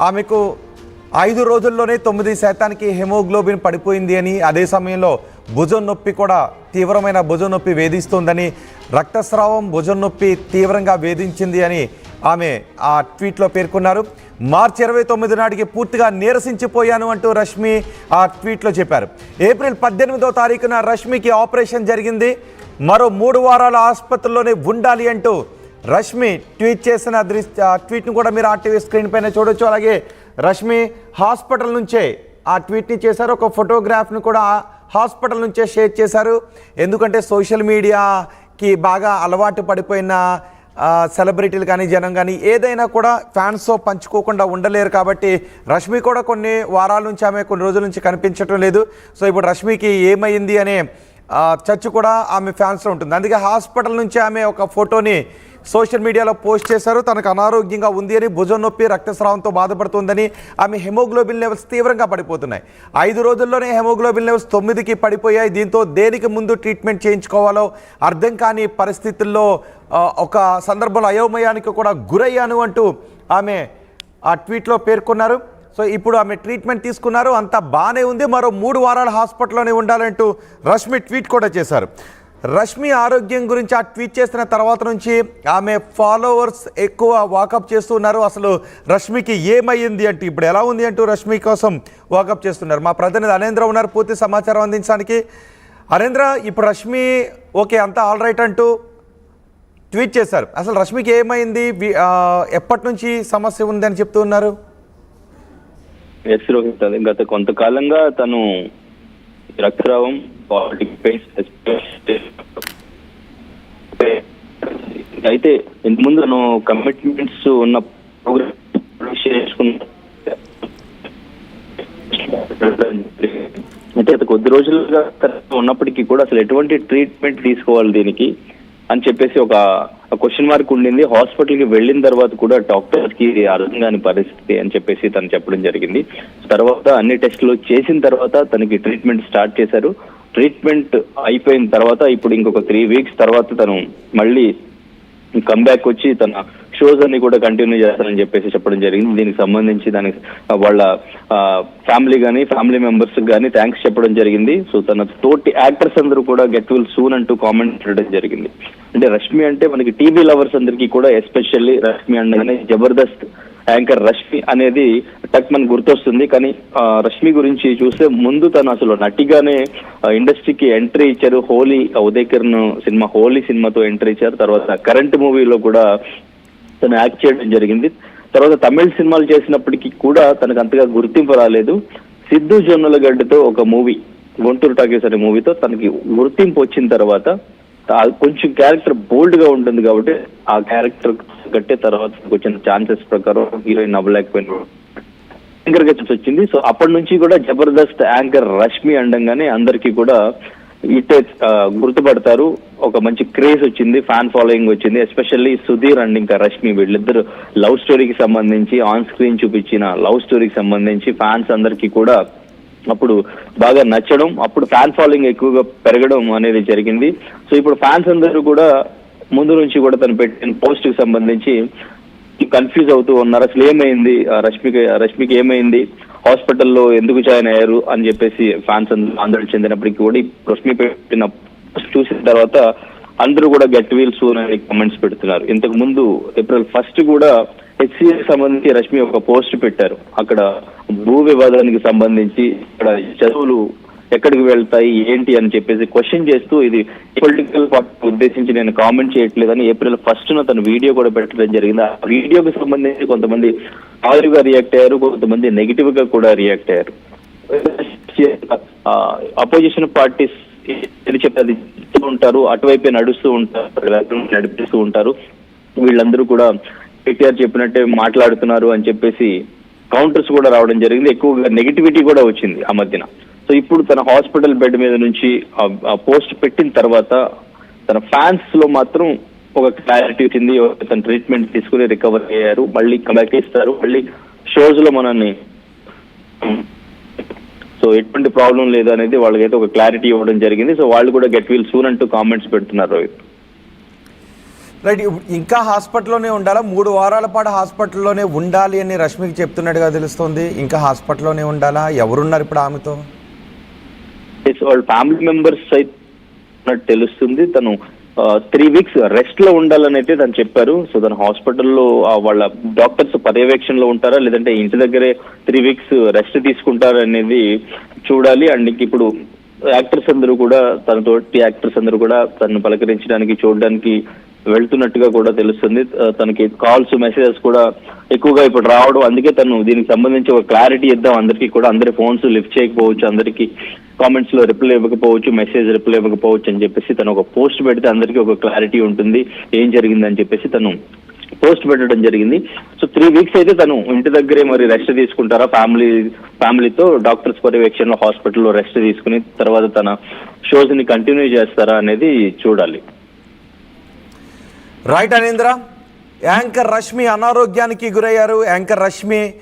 ఆమెకు 5 రోజుల్లోనే 9% హెమోగ్లోబిన్ పడిపోయింది అని, అదే సమయంలో భుజం నొప్పి కూడా తీవ్రమైన భుజం నొప్పి వేధిస్తోందని, రక్తస్రావం భుజం నొప్పి తీవ్రంగా వేధించింది అని ఆమె ఆ ట్వీట్లో పేర్కొన్నారు. మార్చి 29 నాటికి పూర్తిగా నీరసించిపోయాను అంటూ రష్మి ఆ ట్వీట్లో చెప్పారు. ఏప్రిల్ 18వ తారీఖున రష్మికి ఆపరేషన్ జరిగింది. మరో 3 వారాల ఆసుపత్రిలోనే ఉండాలి అంటూ రష్మి ట్వీట్ చేసిన ట్వీట్ను కూడా మీరు ఆర్టీవీ స్క్రీన్ పైన చూడొచ్చు. అలాగే రష్మి హాస్పిటల్ నుంచే ఆ ట్వీట్ని చేశారు. ఒక ఫోటోగ్రాఫ్ను కూడా హాస్పిటల్ నుంచే షేర్ చేశారు. ఎందుకంటే సోషల్ మీడియాకి బాగా అలవాటు పడిపోయిన సెలబ్రిటీలు కానీ జనం కానీ ఏదైనా కూడా ఫ్యాన్స్తో పంచుకోకుండా ఉండలేరు. కాబట్టి రష్మి కూడా కొన్ని వారాల నుంచి కొన్ని రోజుల నుంచి కనిపించడం లేదు. సో ఇప్పుడు రష్మికి ఏమైంది అనే చర్చ కూడా ఆమె ఫ్యాన్స్లో ఉంటుంది. అందుకే హాస్పిటల్ నుంచి ఆమె ఒక ఫోటోని సోషల్ మీడియాలో పోస్ట్ చేశారు. తనకు అనారోగ్యంగా ఉంది అని, భుజం నొప్పి రక్తస్రావంతో బాధపడుతుందని, ఆమె హెమోగ్లోబిన్ లెవెల్స్ తీవ్రంగా పడిపోతున్నాయి. 5 రోజుల్లోనే హెమోగ్లోబిన్ లెవెల్స్ 9కి పడిపోయాయి. దీంతో దేనికి ముందు ట్రీట్మెంట్ చేయించుకోవాలో అర్థం కాని పరిస్థితుల్లో ఒక సందర్భంలో అయోమయానికి కూడా గురయ్యాను అంటూ ఆమె ఆ ట్వీట్లో పేర్కొన్నారు. సో ఇప్పుడు ఆమె ట్రీట్మెంట్ తీసుకున్నారు, అంతా బాగానే ఉంది, మరో 3 వారాలు హాస్పిటల్లోనే ఉండాలంటూ రష్మి ట్వీట్ కూడా చేశారు. రష్మి ఆరోగ్యం గురించి ఆ ట్వీట్ చేసిన తర్వాత నుంచి ఆమె ఫాలోవర్స్ ఎక్కువ వాకప్ చేస్తున్నారు. అసలు రష్మికి ఏమయ్యింది అంటే, ఇప్పుడు ఎలా ఉంది అంటూ రష్మి కోసం వాకప్ చేస్తున్నారు. మా ప్రతినిధి అనేంద్ర ఉన్నారు పూర్తి సమాచారం అందించడానికి. అనేంద్ర, ఇప్పుడు రష్మి ఓకే అంతా ఆల్ రైట్ అంటూ ట్వీట్ చేశారు. అసలు రష్మికి ఏమైంది, ఎప్పటి నుంచి సమస్య ఉంది అని చెప్తున్నారు? గత కొంతకాలంగా తను రక్తస్రావం, అయితే ఇంతకుముందు తను కమిట్మెంట్స్ ఉన్న ప్రోగ్రామ్ అయితే కొద్ది రోజులుగా ఉన్నప్పటికీ కూడా అసలు ఎటువంటి ట్రీట్మెంట్ తీసుకోవాలి దీనికి అని చెప్పేసి ఒక క్వశ్చన్ మార్క్ ఉండింది. హాస్పిటల్కి వెళ్ళిన తర్వాత కూడా డాక్టర్స్ కి అర్థం కాని పరిస్థితి అని చెప్పేసి తను చెప్పడం జరిగింది. తర్వాత అన్ని టెస్టులు చేసిన తర్వాత తనకి ట్రీట్మెంట్ స్టార్ట్ చేశారు. ట్రీట్మెంట్ అయిపోయిన తర్వాత ఇప్పుడు ఇంకొక 3 వీక్స్ తర్వాత తను మళ్ళీ కమ్బ్యాక్ వచ్చి తన షోస్ అన్ని కూడా కంటిన్యూ చేస్తానని చెప్పేసి చెప్పడం జరిగింది. దీనికి సంబంధించి దానికి వాళ్ళ ఫ్యామిలీ మెంబర్స్ కానీ థ్యాంక్స్ చెప్పడం జరిగింది. సో తన తోటి యాక్టర్స్ అందరూ కూడా గెట్ విల్ సూన్ అంటూ కామెంట్ పెట్టడం జరిగింది. అంటే రష్మి అంటే మనకి టీవీ లవర్స్ అందరికీ కూడా ఎస్పెషల్లీ రష్మి అనగానే జబర్దస్త్ యాంకర్ రష్మి అనేది టక్ మనకు గుర్తొస్తుంది. కానీ రష్మి గురించి చూస్తే ముందు తను అసలు నటిగానే ఇండస్ట్రీకి ఎంట్రీ ఇచ్చారు. ఉదయకిరణ్ సినిమా హోలీ సినిమాతో ఎంట్రీ ఇచ్చారు. తర్వాత కరెంట్ మూవీలో కూడా తను యాక్ట్ చేయడం జరిగింది. తర్వాత తమిళ సినిమాలు చేసినప్పటికీ కూడా తనకు అంతగా గుర్తింపు రాలేదు. సిద్ధు జొన్నలగడ్డతో ఒక మూవీ, గుంటూరు టాకీస్ అనే మూవీతో తనకి గుర్తింపు వచ్చిన తర్వాత కొంచెం క్యారెక్టర్ బోల్డ్ గా ఉంటుంది కాబట్టి ఆ క్యారెక్టర్ కట్టే తర్వాత వచ్చిన ఛాన్సెస్ ప్రకారం హీరోయిన్ అవ్వలేకపోయిన యాంకర్ గా వచ్చింది. సో అప్పటి నుంచి కూడా జబర్దస్త్ యాంకర్ రష్మి అండంగానే అందరికీ కూడా ఇట్టే గుర్తుపడతారు. ఒక మంచి క్రేజ్ వచ్చింది, ఫ్యాన్ ఫాలోయింగ్ వచ్చింది. ఎస్పెషల్లీ సుధీర్ అండ్ ఇంకా రష్మి వీళ్ళిద్దరు లవ్ స్టోరీకి సంబంధించి ఆన్ స్క్రీన్ చూపించిన లవ్ స్టోరీకి సంబంధించి ఫ్యాన్స్ అందరికీ కూడా అప్పుడు బాగా నచ్చడం, అప్పుడు ఫ్యాన్ ఫాలోయింగ్ ఎక్కువగా పెరగడం అనేది జరిగింది. సో ఇప్పుడు ఫ్యాన్స్ అందరూ కూడా ముందు నుంచి కూడా తను పెట్టిన పోస్ట్ కి సంబంధించి కన్ఫ్యూజ్ అవుతూ ఉన్నారు. అసలు ఏమైంది రష్మికి ఏమైంది, హాస్పిటల్లో ఎందుకు జాయిన్ అయ్యారు అని చెప్పేసి ఫ్యాన్స్ ఆందోళన చెందినప్పటికీ కూడా రష్మి పెట్టిన పోస్ట్ చూసిన తర్వాత అందరూ కూడా గెట్ వీల్ సూన్ అని కామెంట్స్ పెడుతున్నారు. ఇంతకు ముందు ఏప్రిల్ 1 కూడా హెచ్సిఏకి సంబంధించి రష్మి ఒక పోస్ట్ పెట్టారు. అక్కడ భూ వివాదానికి సంబంధించి ఇక్కడ చదువులు ఎక్కడికి వెళ్తాయి ఏంటి అని చెప్పేసి క్వశ్చన్ చేస్తూ, ఇది పొలిటికల్ పార్టీ ఉద్దేశించి నేను కామెంట్ చేయట్లేదని ఏప్రిల్ 1న తన వీడియో కూడా పెట్టడం జరిగింది. ఆ వీడియోకి సంబంధించి కొంతమంది పాజిటివ్ గా రియాక్ట్ అయ్యారు, కొంతమంది నెగిటివ్ గా కూడా రియాక్ట్ అయ్యారు. అపోజిషన్ పార్టీస్ చెప్పేది ఉంటారు, అటువైపే నడుస్తూ ఉంటారు, నడిపిస్తూ ఉంటారు. వీళ్ళందరూ కూడా కేటీఆర్ చెప్పినట్టే మాట్లాడుతున్నారు అని చెప్పేసి కౌంటర్స్ కూడా రావడం జరిగింది. ఎక్కువగా నెగిటివిటీ కూడా వచ్చింది ఆ మధ్యన. సో ఇప్పుడు తన హాస్పిటల్ బెడ్ మీద నుంచి పోస్ట్ పెట్టిన తర్వాత తన ఫ్యాన్స్ లో మాత్రం ఒక క్లారిటీ వచ్చింది. తన ట్రీట్మెంట్ తీసుకుని రికవర్ అయ్యారు, మళ్ళీ కమ్బ్యాక్ ఇస్తారు, మళ్ళీ షోస్ లో మనల్ని సో ఎటువంటి ప్రాబ్లం లేదు అనేది వాళ్ళకైతే ఒక క్లారిటీ ఇవ్వడం జరిగింది. సో వాళ్ళు కూడా గెట్ వీల్ సూన్ అంటూ కామెంట్స్ పెడుతున్నారు. రోహిత్, రైట్, ఇంకా హాస్పిటల్లోనే ఉండాలా? 3 వారాల పాటు హాస్పిటల్లోనే ఉండాలి అని రష్మికి చెప్తున్నట్టుగా తెలుస్తుంది. ఇంకా హాస్పిటల్లోనే ఉండాలా? ఎవరున్నారు ఇప్పుడు ఆమెతో? వాళ్ళ ఫ్యామిలీ మెంబర్స్ అయితే తెలుస్తుంది. తను 3 వీక్స్ రెస్ట్ లో ఉండాలని అయితే తను చెప్పారు. సో తను హాస్పిటల్లో వాళ్ళ డాక్టర్స్ పర్యవేక్షణలో ఉంటారా, లేదంటే ఇంటి దగ్గరే 3 వీక్స్ రెస్ట్ తీసుకుంటారా అనేది చూడాలి. అండ్ ఇప్పుడు యాక్టర్స్ అందరూ కూడా, తనతోటి యాక్టర్స్ అందరూ కూడా తనను పలకరించడానికి, చూడడానికి వెళ్తున్నట్టుగా కూడా తెలుస్తుంది. తనకి కాల్స్, మెసేజెస్ కూడా ఎక్కువగా ఇప్పుడు రావడం, అందుకే తను దీనికి సంబంధించి ఒక క్లారిటీ ఇద్దాం అందరికీ కూడా. అందరి ఫోన్స్ లిఫ్ట్ చేయకపోవచ్చు, అందరికీ కామెంట్స్ లో రిప్లై ఇవ్వకపోవచ్చు, మెసేజ్ రిప్లై ఇవ్వకపోవచ్చు అని చెప్పేసి తను ఒక పోస్ట్ పెడితే అందరికీ ఒక క్లారిటీ ఉంటుంది ఏం జరిగిందని చెప్పేసి తను పోస్ట్ పెట్టడం జరిగింది. సో 3 వీక్స్ అయితే తను ఇంటి దగ్గరే మరి రెస్ట్ తీసుకుంటారా, ఫ్యామిలీతో డాక్టర్స్ పర్యవేక్షణలో హాస్పిటల్లో రెస్ట్ తీసుకుని తర్వాత తన షోస్ ని కంటిన్యూ చేస్తారా అనేది చూడాలి. రైట్ అనేంద్ర, యాంకర్ రష్మి అనారోగ్యానికి గురయ్యారు. యాంకర్ రష్మి